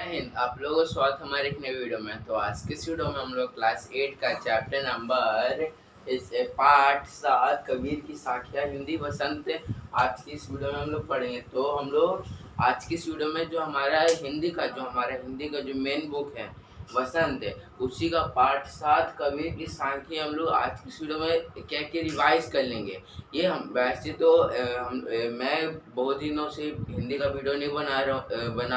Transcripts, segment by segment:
हिंद। आप लोगों को स्वागत हमारे एक नई वीडियो में। तो आज के इस वीडियो में हम लोग क्लास 8 का चैप्टर नंबर इस पाठ 7 कबीर की साखियाँ हिंदी वसंत आज की इस वीडियो में हम लोग पढ़ेंगे। तो हम लोग आज की इस वीडियो में जो हमारा हिंदी का जो मेन बुक है वसंत है, उसी का पाठ 7 कबीर की साखियाँ हम लोग आज की इस वीडियो में क्या क्या रिवाइज कर लेंगे। ये हम वैसे तो मैं बहुत दिनों से हिंदी का वीडियो नहीं बना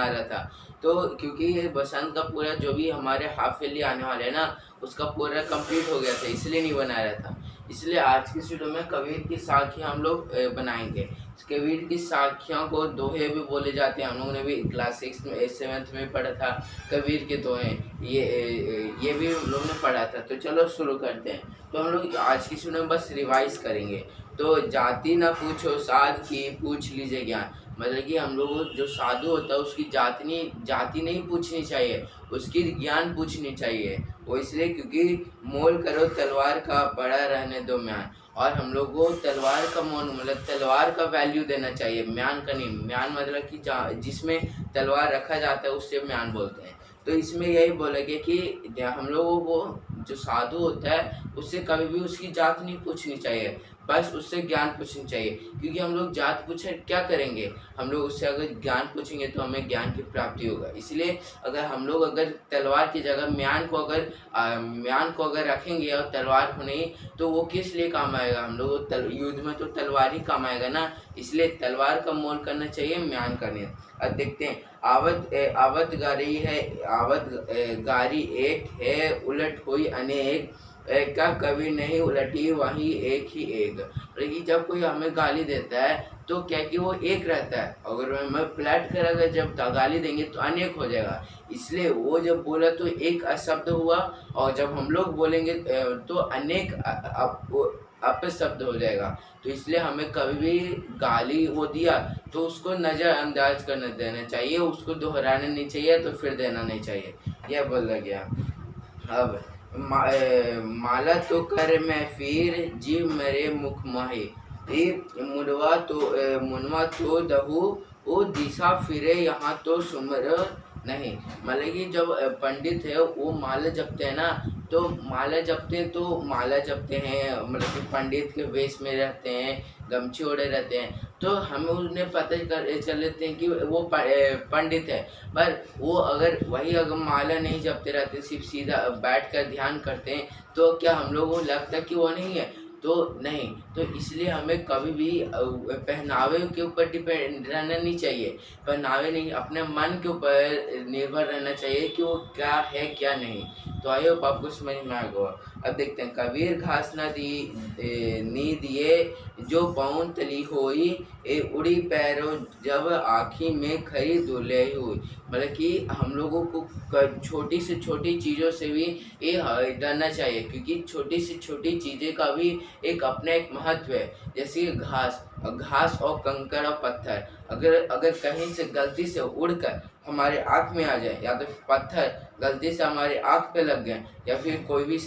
रहा था, तो क्योंकि ये बसंत का पूरा जो भी हमारे हाफ ईयरली आने वाले हैं ना, उसका पूरा कंप्लीट हो गया था, इसलिए नहीं बना रहा था। इसलिए आज की वीडियो में कबीर की साखियाँ हम लोग बनाएंगे। कबीर की साखियों को दोहे भी बोले जाते हैं। हम लोगों ने भी क्लास 6 में 7th में पढ़ा था कबीर के दोहे, ये भी हम लोग ने पढ़ा था। तो चलो शुरू करते हैं। तो हम लोग आज की वीडियो में बस रिवाइज करेंगे। तो जाति ना पूछो साध की, पूछ लीजिए ज्ञान। मतलब कि हम लोग जो साधु होता है उसकी जाति नहीं पूछनी चाहिए, उसकी ज्ञान पूछनी चाहिए। वो इसलिए क्योंकि मोल करो तलवार का, पड़ा रहने दो म्यान। और हम लोग को तलवार का मोल मतलब तलवार का वैल्यू देना चाहिए, म्यान का नहीं। म्यान मतलब कि जिसमें तलवार रखा जाता है उससे म्यान बोलते हैं। तो इसमें यही बोलेंगे कि हम लोगों को जो साधु होता है उससे कभी भी उसकी जात नहीं पूछनी चाहिए, बस उससे ज्ञान पूछनी चाहिए। क्योंकि हम लोग जात पूछे क्या करेंगे, हम लोग उससे अगर ज्ञान पूछेंगे तो हमें ज्ञान की प्राप्ति होगा। इसलिए अगर तलवार की जगह म्यान को अगर रखेंगे और तलवार को नहीं, तो वो किस लिए काम आएगा। हम लोग युद्ध में तो तलवार ही काम आएगा ना। इसलिए तलवार का मोल करना चाहिए, म्यान का नहीं। अब देखते हैं, आवत गारी एक है, उलट हुई अनेक। का कभी नहीं उलटी वही एक ही एक। लेकिन जब कोई हमें गाली देता है तो क्या कि वो एक रहता है, अगर मैं पलट कर अगर जब गाली देंगे तो अनेक हो जाएगा। इसलिए वो जब बोला तो एक अशब्द हुआ, और जब हम लोग बोलेंगे तो अनेक अपशब्द हो जाएगा। तो इसलिए हमें कभी भी गाली वो दिया तो उसको नज़रअंदाज करने देना चाहिए, उसको दोहराना नहीं चाहिए, तो फिर देना नहीं चाहिए। यह बोला गया। अब माला तो कर मैं फिर, जीव मेरे मुख माहे। मुनवा तो दहु वो दिशा फिरे, यहाँ तो सुमर नहीं। मतलब कि जब पंडित है वो माला जपते हैं ना, तो माला जपते हैं मतलब कि पंडित के वेश में रहते हैं, गमछी ओढ़े रहते हैं, तो हमें उन्हें पता चल लेते हैं कि वो पंडित है। पर वो अगर माला नहीं जपते रहते, सिर्फ सीधा बैठ कर ध्यान करते हैं, तो क्या हम लोगों को लगता कि वो नहीं है? तो नहीं। तो इसलिए हमें कभी भी पहनावे के ऊपर डिपेंड रहना नहीं चाहिए। पहनावे नहीं, अपने मन के ऊपर निर्भर रहना चाहिए कि वो क्या है क्या नहीं। तो आई होप आपको समझ में आ गया। अब देखते हैं, कबीर घास न नी दिए, जो पौन तली होई, ए उड़ी पैरों जब आँखी में खरी दुले हुई। मतलब कि हम लोगों को छोटी से छोटी चीज़ों से भी ये डरना चाहिए, क्योंकि छोटी से छोटी चीज़ें का भी अपना एक महत्व है। जैसे घास और कंकड़ और पत्थर अगर कहीं से गलती से उड़कर हमारे आँख में आ जाए, या तो पत्थर गलती से हमारे आँख पे लग गए, या फिर कोई भी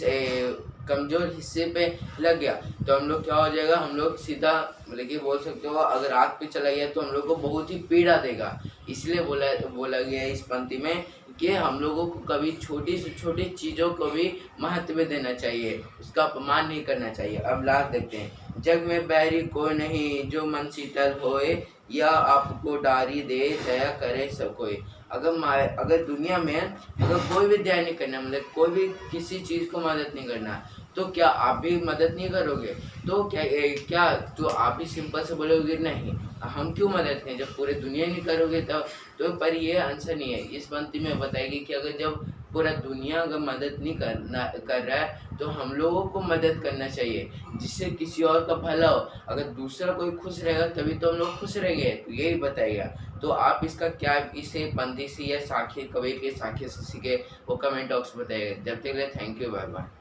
कमज़ोर हिस्से पे लग गया, तो हम लोग क्या हो जाएगा, हम लोग सीधा मतलब कि बोल सकते हो अगर आँख पे चला गया तो हम लोग को बहुत ही पीड़ा देगा। इसलिए बोला गया है इस पंक्ति में कि हम लोगों को कभी छोटी से छोटी चीज़ों को भी महत्व देना चाहिए, उसका अपमान नहीं करना चाहिए। अब लास्ट देखते हैं, जग में बैरी कोई नहीं, जो मन शीतल होए, या आपको डारी दे, दया करे सब कोई। अगर दुनिया में अगर कोई भी दया नहीं करना, मतलब कोई भी किसी चीज़ को मदद नहीं करना, तो क्या आप भी मदद नहीं करोगे? तो क्या तो आप भी सिंपल से बोलोगे नहीं, हम क्यों मदद करें जब पूरे दुनिया नहीं करोगे तब? तो पर ये आंसर नहीं है। इस पंक्ति में बताएगी कि अगर जब पूरा दुनिया अगर मदद नहीं कर रहा है, तो हम लोगों को मदद करना चाहिए, जिससे किसी और का भला हो। अगर दूसरा कोई खुश रहेगा तभी तो हम लोग खुश रहेंगे। तो यही बताएगा। तो आप इसका क्या इसे पंक्ति से या कबीर के साखी से सीखे, वो कमेंट बॉक्स में बताइएगा। जब तक के लिए थैंक यू, बाय बाय।